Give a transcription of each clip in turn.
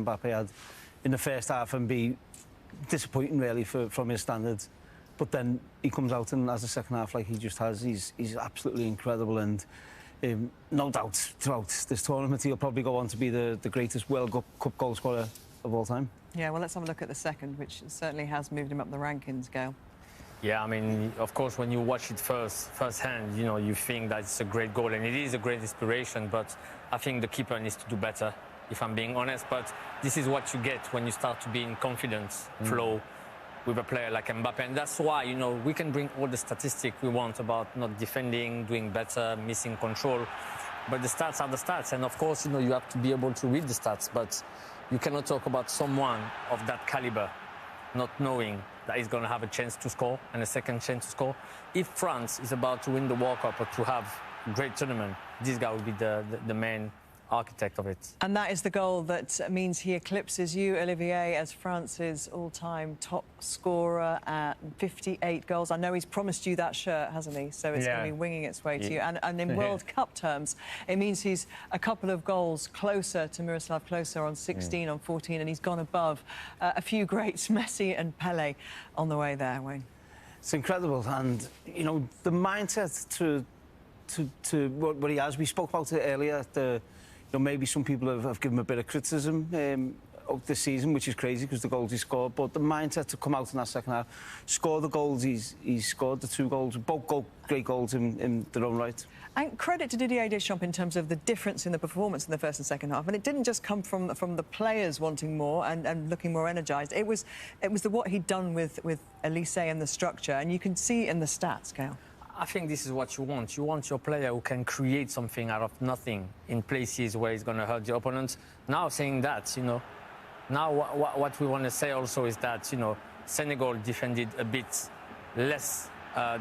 Mbappe had in the first half and be disappointing, really, from his standards. But then he comes out and has the second half like he just has. He's absolutely incredible, and no doubt throughout this tournament he'll probably go on to be the greatest World Cup goal scorer of all time. Yeah, well, let's have a look at the second, which certainly has moved him up the rankings, Gail. Yeah, I mean, of course, when you watch it firsthand, you know, you think that it's a great goal, and it is a great inspiration, but I think the keeper needs to do better, if I'm being honest. But this is what you get when you start to be in confidence flow with a player like Mbappe. And that's why, you know, we can bring all the statistics we want about not defending, doing better, missing control. But the stats are the stats. And of course, you know, you have to be able to read the stats. But you cannot talk about someone of that caliber not knowing that he's going to have a chance to score and a second chance to score. If France is about to win the World Cup or to have a great tournament, this guy will be the main architect of it. And that is the goal that means he eclipses you, Olivier, as France's all-time top scorer at 58 goals. I know he's promised you that shirt, hasn't he? So it's going to be winging its way to you. And in World Cup terms, it means he's a couple of goals closer to Miroslav Klose on 16, on 14, and he's gone above a few greats, Messi and Pelé, on the way there, Wayne. It's incredible, and, you know, the mindset to what he has. We spoke about it earlier, you know, maybe some people have given him a bit of criticism of this season, which is crazy because the goals he scored. But the mindset to come out in that second half, score the goals he's scored, the 2 goals, both great goals in their own right. And credit to Didier Deschamps in terms of the difference in the performance in the first and second half. And it didn't just come from the players wanting more and looking more energised. It was what he'd done with Elise and the structure, and you can see in the stats, Gail. I think this is what you want. You want your player who can create something out of nothing in places where he's going to hurt the opponent. Now, saying that, you know, now what we want to say also is that, you know, Senegal defended a bit less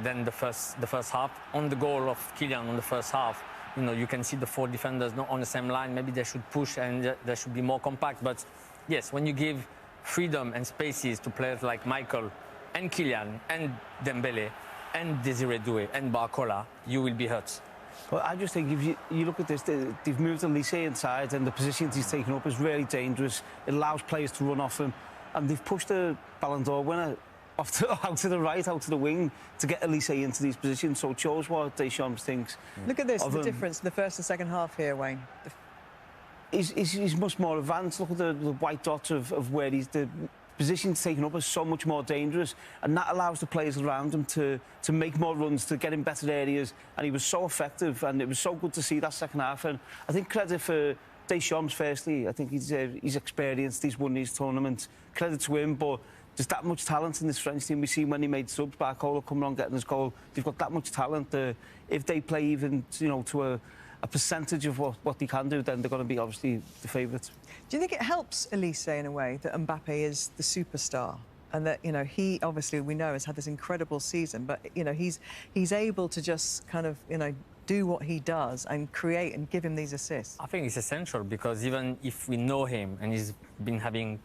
than the first half. On the goal of Kylian on the first half, you know, you can see the 4 defenders not on the same line. Maybe they should push and they should be more compact. But yes, when you give freedom and spaces to players like Michael and Kylian and Dembele and Désiré Doué and Barcola, you will be hurt. But I just think if you look at this, they've moved Elise inside, and the positions he's taken up is really dangerous. It allows players to run off him, and they've pushed the Ballon d'Or winner out to the right, out to the wing, to get Elise into these positions. So it shows what Deschamps thinks. Look at this, the difference in the first and second half here, Wayne. He's much more advanced. Look at the white dots of where he's... The positions taken up is so much more dangerous, and that allows the players around him to make more runs, to get in better areas, and he was so effective, and it was so good to see that second half. And I think credit for Deschamps, firstly. I think he's experienced, he's won these tournaments. Credit to him, but there's that much talent in this French team. We see when he made subs, Barcola coming on getting his goal, they've got that much talent. If they play even, you know, to a percentage of what they can do, then they're going to be obviously the favourites. Do you think it helps Elise in a way that Mbappe is the superstar, and that, you know, he obviously, we know, has had this incredible season, but, you know, he's able to just kind of, you know, do what he does and create and give him these assists? I think it's essential, because even if we know him and he's been having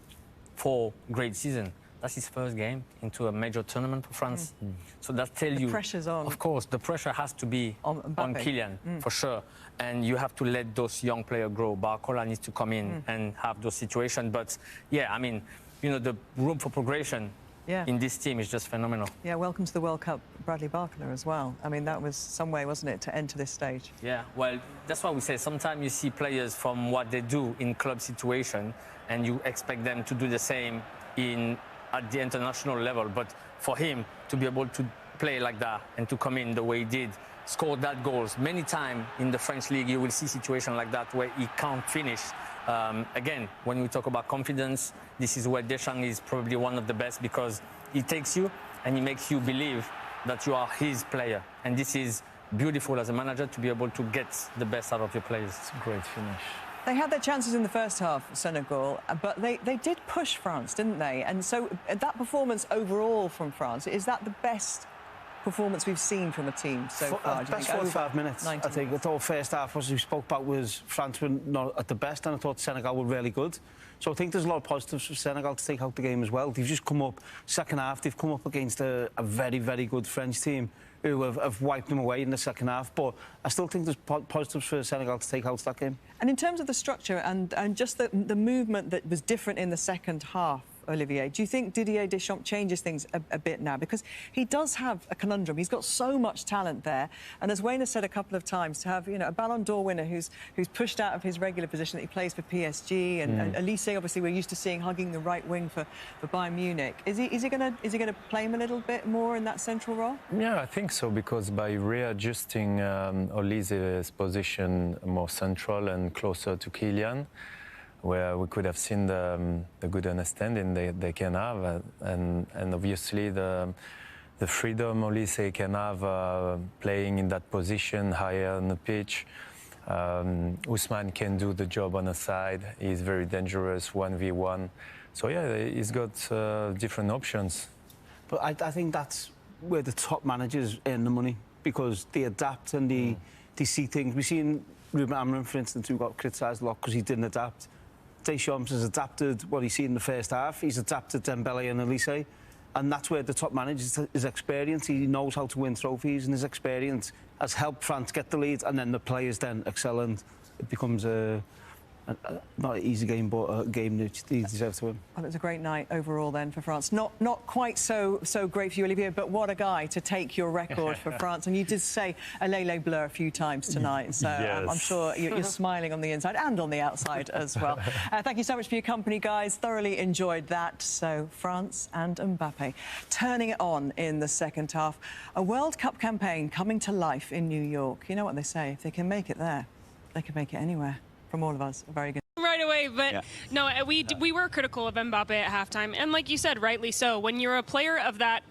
4 great seasons, that's his first game into a major tournament for France. So that tells you... The pressure's on. Of course, the pressure has to be on Kylian, for sure. And you have to let those young players grow. Barcola needs to come in and have those situations. But, yeah, I mean, you know, the room for progression in this team is just phenomenal. Yeah, welcome to the World Cup, Bradley Barcola, as well. I mean, that was some way, wasn't it, to enter this stage? Yeah, well, that's why we say sometimes you see players from what they do in club situation, and you expect them to do the same at the international level. But for him to be able to play like that and to come in the way he did, score that goals many times in the French league, you will see situations like that where he can't finish. Again, when we talk about confidence, this is where Deschamps is probably one of the best, because he takes you and he makes you believe that you are his player. And this is beautiful as a manager, to be able to get the best out of your players. It's a great finish. They had their chances in the first half, Senegal, but they did push France, didn't they? And so that performance overall from France, is that the best performance we've seen from a team so far? Best 45 minutes, I think. The whole first half, as we spoke about, was France were not at the best, and I thought Senegal were really good. So I think there's a lot of positives for Senegal to take out the game as well. They've just come up, second half, they've come up against a very, very good French team who have wiped them away in the second half. But I still think there's positives for Senegal to take out that game. And in terms of the structure and just the movement that was different in the second half, Olivier, do you think Didier Deschamps changes things a bit now? Because he does have a conundrum. He's got so much talent there. And as Wayne has said a couple of times, to have, you know, a Ballon d'Or winner who's pushed out of his regular position that he plays for PSG, and Elise, obviously, we're used to seeing hugging the right wing for Bayern Munich. Is he going to play him a little bit more in that central role? Yeah, I think so, because by readjusting Olise's position more central and closer to Kylian, where we could have seen the good understanding they can have, and obviously the freedom Olise can have playing in that position higher on the pitch. Ousmane can do the job on the side. He's very dangerous 1v1. So yeah, he's got different options. But I think that's where the top managers earn the money, because they adapt and they see things. We've seen Ruben Amorim, for instance, who got criticised a lot because he didn't adapt. Deschamps has adapted what he's seen in the first half. He's adapted Dembele and Elise, and that's where the top manager, his experience, he knows how to win trophies, and his experience has helped France get the lead, and then the players then excel, and it becomes not an easy game, but a game that he deserves to win. Well, it was a great night overall then for France. Not quite so great for you, Olivier, but what a guy to take your record for France. And you did say "Allez bleu" a few times tonight, so yes. I'm sure you're smiling on the inside and on the outside as well. Thank you so much for your company, guys. Thoroughly enjoyed that. So France and Mbappe turning it on in the second half. A World Cup campaign coming to life in New York. You know what they say, if they can make it there, they can make it anywhere. From all of us, very good. Right away, but no, we were critical of Mbappe at halftime, and like you said, rightly so. When you're a player of that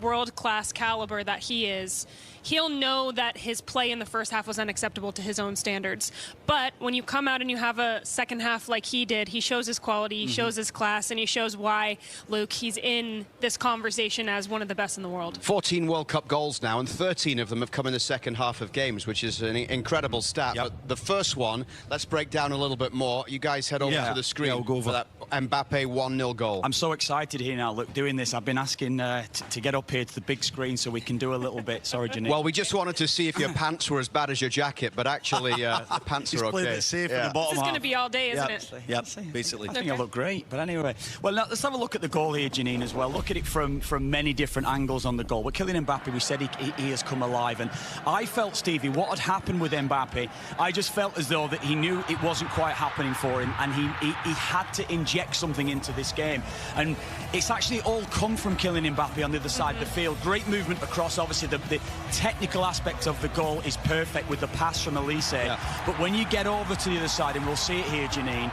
world-class caliber that he is, he'll know that his play in the first half was unacceptable to his own standards. But when you come out and you have a second half like he did, he shows his quality, he shows his class, and he shows why, Luke, he's in this conversation as one of the best in the world. 14 World Cup goals now, and 13 of them have come in the second half of games, which is an incredible stat. But the first one, let's break down a little bit more. You guys head over to the screen we'll go over that Mbappe 1-0 goal. I'm so excited here now, look, doing this. I've been asking to get up here to the big screen so we can do a little bit. Sorry, Janine. Well, we just wanted to see if your pants were as bad as your jacket, but actually the pants are okay. It safe at the bottom. This is going to be all day, isn't it? Yep, basically. I think I look great, but anyway. Well, now, let's have a look at the goal here, Janine, as well. Look at it from many different angles on the goal. With Kylian Mbappe, we said he has come alive, and I felt, Stevie, what had happened with Mbappe, I just felt as though that he knew it wasn't quite happening for him, and he had to inject something into this game. And it's actually all come from Kylian Mbappe on the other side of the field. Great movement across, obviously the technical aspect of the goal is perfect with the pass from Elise. But when you get over to the other side, and we'll see it here, Janine,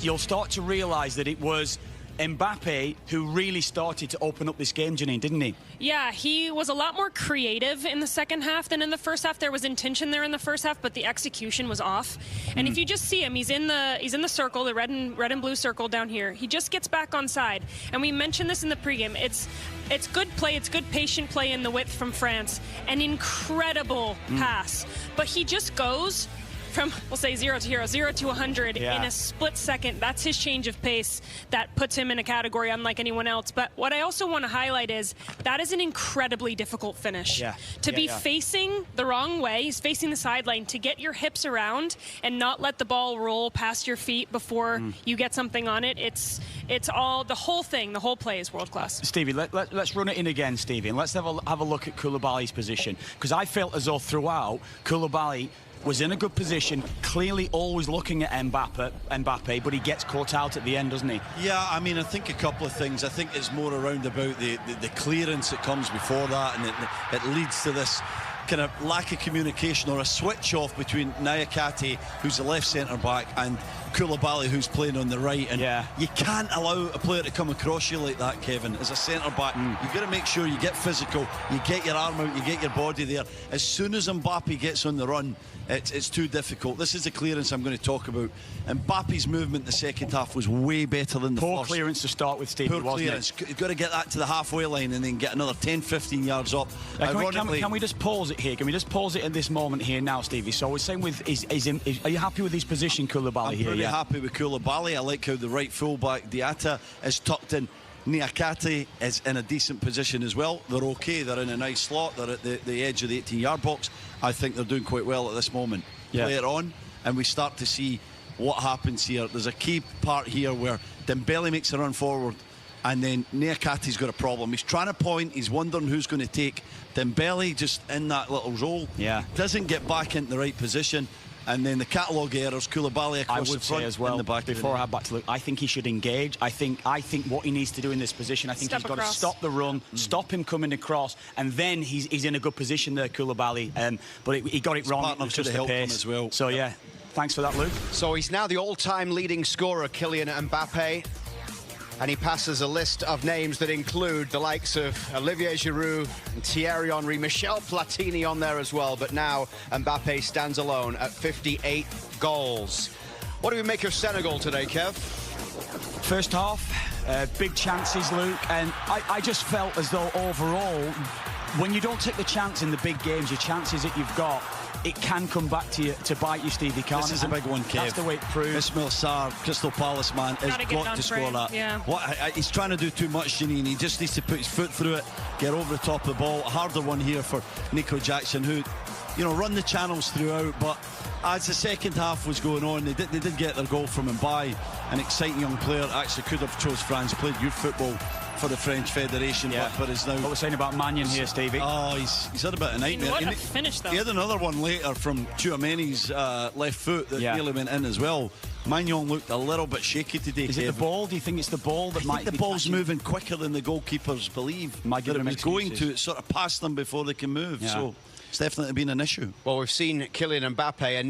you'll start to realise that it was Mbappe who really started to open up this game, Janine, didn't he? Yeah, he was a lot more creative in the second half than in the first half. There was intention there in the first half, but the execution was off. And if you just see him, he's in the circle, the red and blue circle down here. He just gets back on side. And we mentioned this in the pregame. It's good play, it's good patient play in the width from France. An incredible pass. But he just goes from, we'll say 0 to hero, 0 to 100 in a split second. That's his change of pace that puts him in a category unlike anyone else. But what I also want to highlight is that is an incredibly difficult finish. To be facing the wrong way, he's facing the sideline, to get your hips around and not let the ball roll past your feet before you get something on it. It's all, the whole thing, the whole play is world class. Stevie, let's run it in again, Stevie, and let's have a look at Koulibaly's position, because I felt as though throughout Koulibaly was in a good position, clearly always looking at Mbappe, but he gets caught out at the end, doesn't he? Yeah, I mean, I think a couple of things. I think it's more around about the clearance that comes before that, and it leads to this kind of lack of communication or a switch off between Nyakate, who's the left centre-back, and Koulibaly, who's playing on the right. And you can't allow a player to come across you like that, Kevin. As a centre-back, you've got to make sure you get physical, you get your arm out, you get your body there. As soon as Mbappe gets on the run, it's too difficult. This is the clearance I'm going to talk about. Mbappe's movement in the second half was way better than the first. Poor clearance to start with, Stevie, Poor clearance. You've got to get that to the halfway line and then get another 10-15 yards up. Can we just pause it here? Can we just pause it at this moment here now, Stevie? So we're saying with are you happy with his position, Koulibaly, here? I'm pretty happy with Koulibaly. I like how the right fullback Diatta is tucked in. Niakate is in a decent position as well. They're okay. They're in a nice slot. They're at the edge of the 18-yard box. I think they're doing quite well at this moment. Play it on, and we start to see what happens here. There's a key part here where Dembele makes a run forward, and then Niakate's got a problem. He's trying to point. He's wondering who's going to take. Dembele just in that little role. Doesn't get back into the right position. And then the catalogue errors, Koulibaly across the front, as well, in the back. Before I head back to Luke, I think he should engage. I think what he needs to do in this position, I think he's got to stop the run, stop him coming across, and then he's in a good position there, Koulibaly. But he got it wrong. It was just the pace as well. So yeah, thanks for that, Luke. So he's now the all-time leading scorer, Kylian Mbappe. And he passes a list of names that include the likes of Olivier Giroud and Thierry Henry, Michel Platini on there as well. But now Mbappe stands alone at 58 goals. What do we make of Senegal today, Kev? First half, big chances, Luke. And I just felt as though overall, when you don't take the chance in the big games, your chances that you've got, it can come back to you, to bite you, Stevie. This is a big one, Kev. That's the way it proves. Ismail Sarr, Crystal Palace man, has got to score that. He's trying to do too much, Janine. He just needs to put his foot through it, get over the top of the ball. A harder one here for Nico Jackson, who, you know, run the channels throughout. But as the second half was going on, they did get their goal from Mbappe. An exciting young player, actually could have chose France, played youth football for the French Federation, but is now... What we're saying about Mannion here, Stevie. Oh, he's had a bit of a nightmare. What a finish, though. He had another one later from Tchouameni's left foot that nearly went in as well. Magnon looked a little bit shaky today. Is it the ball? Do you think it's the ball that might be... the ball's moving quicker than the goalkeepers believe. That it was going to. It sort of past them before they can move. So it's definitely been an issue. Well, we've seen Kylian Mbappe and